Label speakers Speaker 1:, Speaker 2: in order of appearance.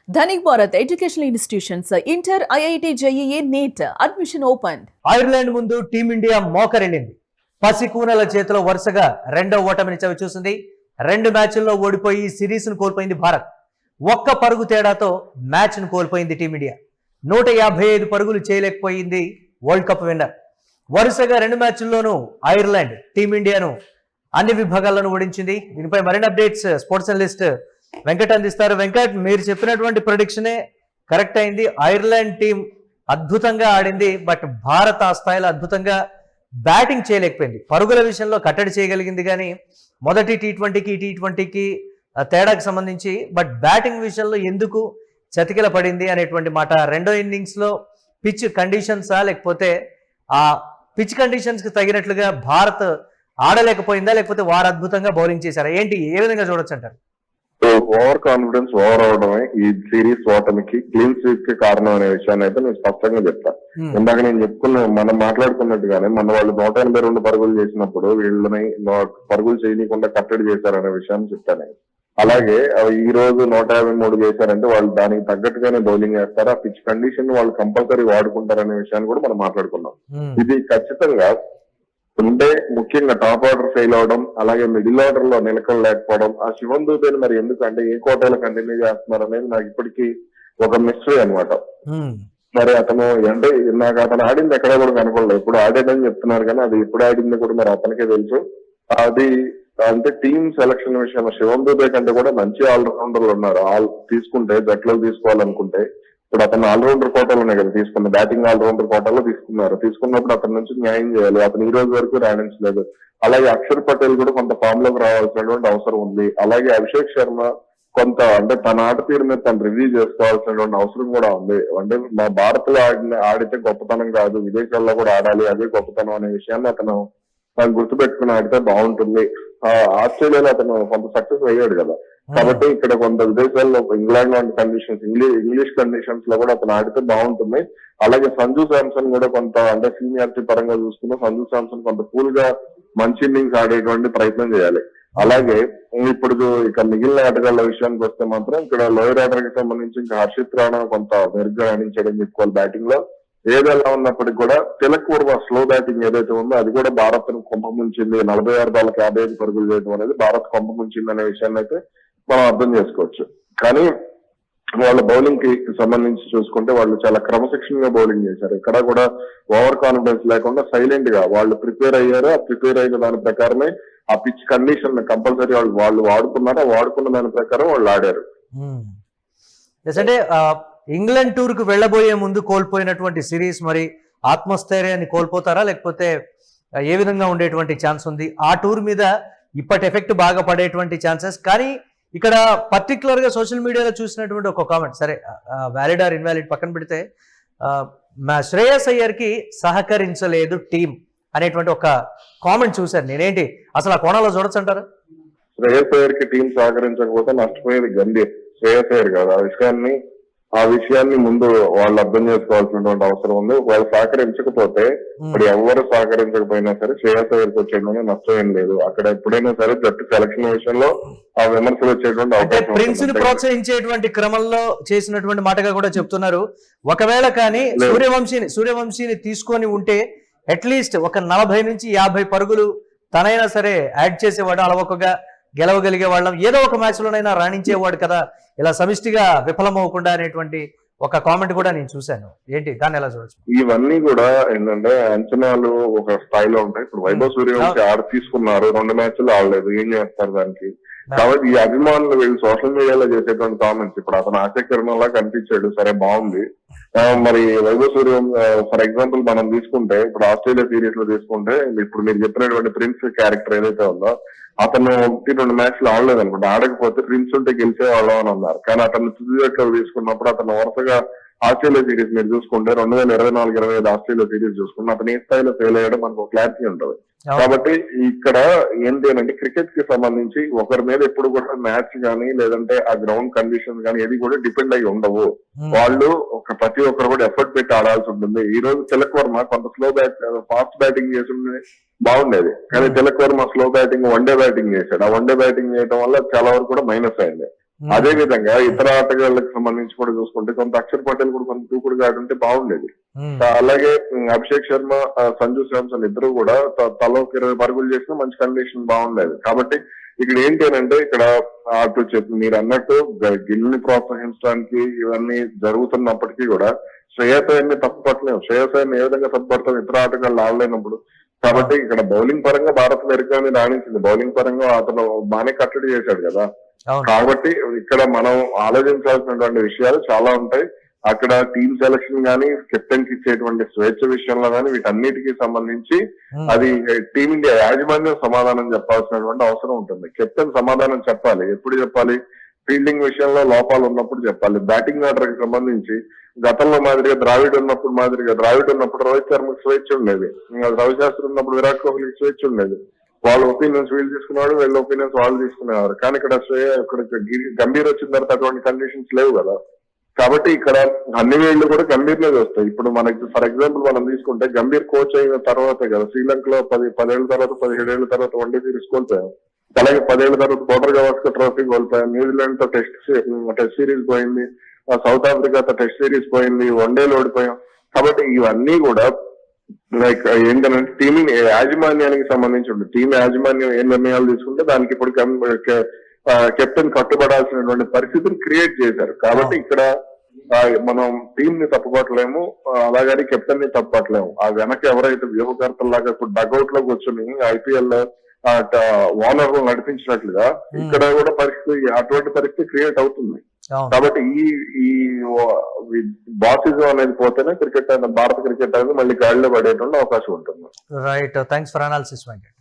Speaker 1: Dhanik Bharat Educational Institutions, Inter, IIT, JEE, NEET, admission opened.
Speaker 2: Ireland ముందు team India మోకరిల్లింది. పసికూనల చేతిలో వరుసగా రెండో ఓటమిని చవిచూసింది. 2 మ్యాచ్ల్లో ఓడిపోయి సిరీస్ను కోల్పోయింది భారత్. ఒక్క పరుగు తేడాతో మ్యాచ్ను కోల్పోయింది టీమిండియా. 155 పరుగులు చేయలేకపోయింది వరల్డ్ కప్ విన్నర్. వరుసగా 2 మ్యాచ్ల్లోనూ ఐర్లాండ్ టీమిండియాను అన్ని విభాగాల్లోనూ ఓడించింది. దీనిపై మరిన్ని అప్డేట్స్ స్పోర్ట్స్ అనలిస్ట్ వెంకట్ అందిస్తారు. వెంకట్, మీరు చెప్పినటువంటి ప్రొడిక్షనే కరెక్ట్ అయింది. ఐర్లాండ్ టీం అద్భుతంగా ఆడింది, బట్ భారత్ ఆ స్థాయిలో అద్భుతంగా బ్యాటింగ్ చేయలేకపోయింది. పరుగుల విషయంలో కట్టడి చేయగలిగింది, కానీ మొదటి టీ20కి తేడాకి సంబంధించి, బట్ బ్యాటింగ్ విషయంలో ఎందుకు చతికిల పడింది అనేటువంటి మాట. రెండో ఇన్నింగ్స్లో పిచ్ కండిషన్సా, లేకపోతే ఆ పిచ్ కండిషన్స్కి తగినట్లుగా భారత్ ఆడలేకపోయిందా, లేకపోతే వారు అద్భుతంగా బౌలింగ్ చేశారా, ఏంటి, ఏ విధంగా చూడొచ్చు అంటారు?
Speaker 3: ఓవర్ కాన్ఫిడెన్స్ ఓవర్ అవడమే ఈ సిరీస్ ఓటమికి, క్లీన్ స్వీప్ కి కారణం అనే విషయాన్ని అయితే నేను స్పష్టంగా చెప్తా. ఇందాక నేను మనం మాట్లాడుకున్నట్టుగానే మన వాళ్ళు 182 పరుగులు చేసినప్పుడు వీళ్ళని పరుగులు చేయకుండా కట్టడి చేశారనే విషయాన్ని చెప్తాను. అలాగే ఈ రోజు 153 చేశారంటే వాళ్ళు దానికి తగ్గట్టుగానే బౌలింగ్ వేస్తారు. ఆ పిచ్ కండిషన్ వాళ్ళు కంపల్సరీ వాడుకుంటారనే విషయాన్ని కూడా మనం మాట్లాడుకున్నాం. ఇది ఖచ్చితంగా ఉంటే ముఖ్యంగా టాప్ ఆర్డర్ ఫెయిల్ అవడం, అలాగే మిడిల్ ఆర్డర్ లో నిలకడలేకపోవడం, ఆ శివన్ దూబేని మరి ఎందుకంటే ఏ కోటాలో కంటిన్యూ చేస్తున్నారు అనేది నాకు ఇప్పటికీ ఒక మిస్టరీ అనమాట. మరి అతను అంటే నాకు అతను ఆడింది ఎక్కడ కూడా కనుకోలేదు. ఇప్పుడు ఆడాడని చెప్తున్నారు, కానీ అది ఎప్పుడు ఆడింది కూడా మరి అతనికే తెలుసు. అది అంటే టీమ్ సెలక్షన్ విషయంలో శివన్ దూబే కంటే కూడా మంచి ఆల్రౌండర్లు ఉన్నారు. తీసుకుంటే జట్లో తీసుకోవాలనుకుంటే ఇప్పుడు అతను ఆల్రౌండర్ కోటాలోనే కదా తీసుకున్నారు, బ్యాటింగ్ ఆల్రౌండర్ కోటాలో తీసుకున్నప్పుడు అతని నుంచి న్యాయం చేయాలి. అతను ఈ రోజు వరకు రాణించలేదు. అలాగే అక్షర్ పటేల్ కూడా కొంత ఫామ్ లోకి రావాల్సినటువంటి అవసరం ఉంది. అలాగే అభిషేక్ శర్మ కొంత అంటే తన ఆట తీరు మీద తను రివ్యూ చేసుకోవాల్సినటువంటి అవసరం కూడా ఉంది. అంటే మా భారత్ లో ఆడితే గొప్పతనం కాదు, విదేశాల్లో కూడా ఆడాలి, అదే గొప్పతనం అనే విషయాన్ని అతను గుర్తుపెట్టుకుని ఆడితే బాగుంటుంది. ఆస్ట్రేలియాలో అతను కొంత సక్సెస్ అయ్యాడు కదా, కాబట్టి ఇక్కడ కొంత విదేశాల్లో ఇంగ్లాండ్ లాంటి కండిషన్స్, ఇంగ్లీష్ కండిషన్స్ లో కూడా అతను ఆడితే బాగుంటుంది. అలాగే సంజు శాంసన్ కూడా కొంత అంటే సీనియారిటీ పరంగా చూసుకున్న సంజు శాంసన్ కొంత కూల్ గా మంచి ఇన్నింగ్స్ ఆడేటువంటి ప్రయత్నం చేయాలి. అలాగే ఇప్పుడు ఇక మిగిలిన ఆటగాళ్ల విషయానికి వస్తే మాత్రం ఇక్కడ లోయర్ ఆర్డర్ కి సంబంధించి ఇంకా హర్షిత్ రాణా కొంత మెరుగ్గా రాణించడం చెప్పుకోవాలి. బ్యాటింగ్ లో ఏదైనా ఉన్నప్పటికీ కూడా తిలక్ వర్మ స్లో బ్యాటింగ్ ఏదైతే ఉందో అది కూడా భారత్ ను కొంపముంచింది. 46 బాల్కి 55 పరుగులు చేయడం అనేది భారత్ కొంపముంచింది అనే విషయాన్ని అయితే మనం అర్థం చేసుకోవచ్చు. కానీ వాళ్ళ బౌలింగ్ కి సంబంధించి చూసుకుంటే వాళ్ళు చాలా క్రమశిక్షణగా బౌలింగ్ చేశారు. ఇక్కడ కూడా ఓవర్ కాన్ఫిడెన్స్ లేకుండా సైలెంట్ గా వాళ్ళు ప్రిపేర్ అయ్యారు. ఆ ప్రిపేర్ అయిన దాని ప్రకారమే ఆ పిచ్ కండిషన్ కంపల్సరీ వాళ్ళు వాడుకున్నారు. ఆ వాడుకున్న దాని ప్రకారం వాళ్ళు ఆడారు.
Speaker 2: అంటే ఇంగ్లాండ్ టూర్ కు వెళ్లబోయే ముందు కోల్పోయినటువంటి సిరీస్ మరి ఆత్మస్థైర్యాన్ని కోల్పోతారా, లేకపోతే ఏ విధంగా ఉండేటువంటి ఛాన్స్ ఉంది? ఆ టూర్ మీద ఇప్పటి ఎఫెక్ట్ బాగా పడేటువంటి ఛాన్సెస్. కానీ ఇక్కడ పర్టికులర్ గా సోషల్ మీడియాలో చూసినటువంటి ఒక కామెంట్, సరే వ్యాలిడ్ ఆర్ ఇన్వాలిడ్ పక్కన పెడితే, శ్రేయస్ అయ్యర్ కి సహకరించలేదు టీం అనేటువంటి ఒక కామెంట్ చూశాను. నేనేంటి అసలు ఆ కోణంలో చూడొచ్చు అంటారు?
Speaker 3: శ్రేయస్ అయ్యర్ కి టీం సహకరించకపోతే నష్టపోయేది గంభీర్, శ్రేయస్ అయ్యర్ కాదు. ఆ విషయాన్ని ముందు వాళ్ళు అర్థం చేసుకోవాల్సినటువంటి అవసరం ఉంది. వాళ్ళు సహకరించకపోతే ఇప్పుడు ఎవరు సహకరించకపోయినా సరే శ్రేయస్ అయ్యర్కి వచ్చేటువంటి నష్టం ఏం లేదు. అక్కడ ఎప్పుడైనా సరే జట్టు సెలక్షన్ విషయంలో ఆ విమర్శలు వచ్చేటువంటి అవకాశం.
Speaker 2: ప్రిన్స్ ని ప్రోత్సహించేటువంటి క్రమంలో చేసినటువంటి మాటగా కూడా చెప్తున్నారు. ఒకవేళ కానీ సూర్యవంశీని తీసుకొని ఉంటే అట్లీస్ట్ ఒక 40 నుంచి 50 పరుగులు తనైనా సరే యాడ్ చేసేవాడు, అలవకగా గెలవగలిగే వాళ్ళం, ఏదో ఒక మ్యాచ్ లోనైనా రాణించేవాడు కదా, ఇలా సమిష్టిగా విఫలమవ్వకుండా అనేటువంటి ఒక కామెంట్ కూడా నేను చూశాను. ఏంటి దాన్ని ఎలా చూడొచ్చు?
Speaker 3: ఇవన్నీ కూడా ఏంటంటే అంచనాలు ఒక స్థాయిలో ఉంటాయి. ఇప్పుడు వైభవ్ సూర్యవంశీ తీసుకున్నారు, 2 మ్యాచ్లు ఆడలేదు, ఏం చేస్తారు దానికి? కాబట్టి ఈ అభిమానులు వీళ్ళు సోషల్ మీడియాలో చేసేటువంటి కామెంట్స్, ఇప్పుడు అతను ఆశకరణలా కనిపించాడు, సరే బాగుంది. మరి వైభవ్ సూర్యవంశీ ఫర్ ఎగ్జాంపుల్ మనం తీసుకుంటే ఇప్పుడు ఆస్ట్రేలియా సిరీస్ లో తీసుకుంటే ఇప్పుడు మీరు చెప్పినటువంటి ప్రిన్స్ క్యారెక్టర్ ఏదైతే ఉందో అతను 1-2 మ్యాచ్లు ఆడలేదు అనుకుంటా. ఆడకపోతే ప్రిన్స్ ఉంటే గెలిచే వాళ్ళం అని అన్నారు. కానీ అతను తుది జట్లో తీసుకున్నప్పుడు అతను వరుసగా ఆస్ట్రేలియా సిరీస్ మీరు చూసుకుంటే 2024-25 ఆస్ట్రేలియా సిరీస్ చూసుకుంటే అతను ఏ స్థాయిలో ఫెయిల్ అయ్యడం మనకు క్లారిటీ ఉంటుంది. కాబట్టి ఇక్కడ ఏంటి అంటే క్రికెట్ కి సంబంధించి ఒకరి మీద ఎప్పుడు కూడా మ్యాచ్ కానీ లేదంటే ఆ గ్రౌండ్ కండిషన్స్ కానీ ఏది కూడా డిపెండ్ అయ్యి ఉండవు. వాళ్ళు ప్రతి ఒక్కరు కూడా ఎఫర్ట్ పెట్టి ఆడాల్సి ఉంటుంది. ఈ రోజు తిలక్ వర్మ కొంత ఫాస్ట్ బ్యాటింగ్ చేసి బాగుండేది, కానీ Tilak Varma slow batting 1 day batting చేశాడు. ఆ 1 డే బ్యాటింగ్ చేయడం వల్ల చాలా వరకు కూడా మైనస్ అయింది. అదే విధంగా ఇతర ఆటగాళ్ళకి సంబంధించి కూడా చూసుకుంటే కొంత అక్షర్ పటేల్ కూడా కొంత దూకుడుగా ఆడుంటే బాగుండేది. అలాగే అభిషేక్ శర్మ, సంజు శాంసన్ ఇద్దరు కూడా తలో 20 పరుగులు చేసినా మంచి కండిషన్ బాగుండేది. కాబట్టి ఇక్కడ ఏంటి అంటే ఇక్కడ అటు చెప్పి మీరు అన్నట్టు గిల్ని ప్రోత్సహించడానికి ఇవన్నీ జరుగుతున్నప్పటికీ కూడా శ్రేయస్ అయ్యర్ని తప్పు పట్టలేము. శ్రేయస్ అయ్యర్ని ఏ విధంగా తప్పు పడతాం ఇతర ఆటగాళ్ళు ఆడలేనప్పుడు. కాబట్టి ఇక్కడ బౌలింగ్ పరంగా భారత్ మెరుగ్గానే రాణించింది. బౌలింగ్ పరంగా అతను బాగానే కట్టడి చేశాడు కదా. కాబట్టి ఇక్కడ మనం ఆలోచించాల్సినటువంటి విషయాలు చాలా ఉంటాయి. అక్కడ టీమ్ సెలక్షన్ గానీ, కెప్టెన్ కి ఇచ్చేటువంటి స్వేచ్ఛ విషయంలో గానీ వీటన్నిటికీ సంబంధించి అది టీమిండియా యాజమాన్యం సమాధానం చెప్పాల్సినటువంటి అవసరం ఉంటుంది. కెప్టెన్ సమాధానం చెప్పాలి. ఎప్పుడు చెప్పాలి? ఫీల్డింగ్ విషయంలో లోపాలు ఉన్నప్పుడు చెప్పాలి. బ్యాటింగ్ ఆర్డర్ కి సంబంధించి గతంలో మాదిరిగా ద్రావిడ్ ఉన్నప్పుడు రోహిత్ శర్మకి స్వేచ్ఛ ఉండేది. రవిశాస్త్రి ఉన్నప్పుడు విరాట్ కోహ్లీకి స్వేచ్ఛ ఉండేది. వాళ్ళ ఒపీనియన్స్ వీళ్ళు తీసుకున్నాడు, వీళ్ళ ఒపీనియన్స్ వాళ్ళు తీసుకునేవారు. కానీ ఇక్కడ గంభీర్ వచ్చిన తర్వాత అటువంటి కండిషన్స్ లేవు కదా. కాబట్టి ఇక్కడ అన్ని వేళ్లు కూడా గంభీర్నే వస్తాయి. ఇప్పుడు మనకి ఫర్ ఎగ్జాంపుల్ మనం తీసుకుంటే గంభీర్ కోచ్ అయిన తర్వాతే కదా శ్రీలంకలో 10 ఏళ్ల తర్వాత 17 ఏళ్ల తర్వాత వన్డే సిరీస్ కోల్పోయాం. అలాగే 10 ఏళ్ల తర్వాత బోర్డర్ గవాస్కర్ ట్రోఫీ కోల్పోయాం. న్యూజిలాండ్ తో టెస్ట్ సిరీస్ పోయింది. సౌత్ ఆఫ్రికాతో టెస్ట్ సిరీస్ పోయింది. వన్డేలు ఓడిపోయాం. కాబట్టి ఇవన్నీ కూడా లైక్ ఏంటంటే టీమింగ్ యాజమాన్యానికి సంబంధించి ఉంటుంది. టీం యాజమాన్యం ఏ నిర్ణయాలు తీసుకుంటే దానికి ఇప్పుడు కెప్టెన్ కట్టుబడాల్సినటువంటి పరిస్థితిని క్రియేట్ చేశారు. కాబట్టి ఇక్కడ మనం టీం ని తప్పుపట్టలేము, అలాగని కెప్టెన్ ని తప్పుపట్టలేము. ఆ వెనక ఎవరైతే వ్యూహకర్తలాగా ఇప్పుడు డగౌట్ లో కూర్చొని ఐపీఎల్ ఓనర్ నడిపించినట్లుగా ఇక్కడ కూడా అటువంటి పరిస్థితి క్రియేట్ అవుతుంది. కాబట్టి ఈ బాసిజం అనేది పోతేనే భారత క్రికెట్ అనేది మళ్ళీ గాడిలో పడేటువంటి అవకాశం ఉంటుంది.
Speaker 2: Right, thanks for analysis Venkat.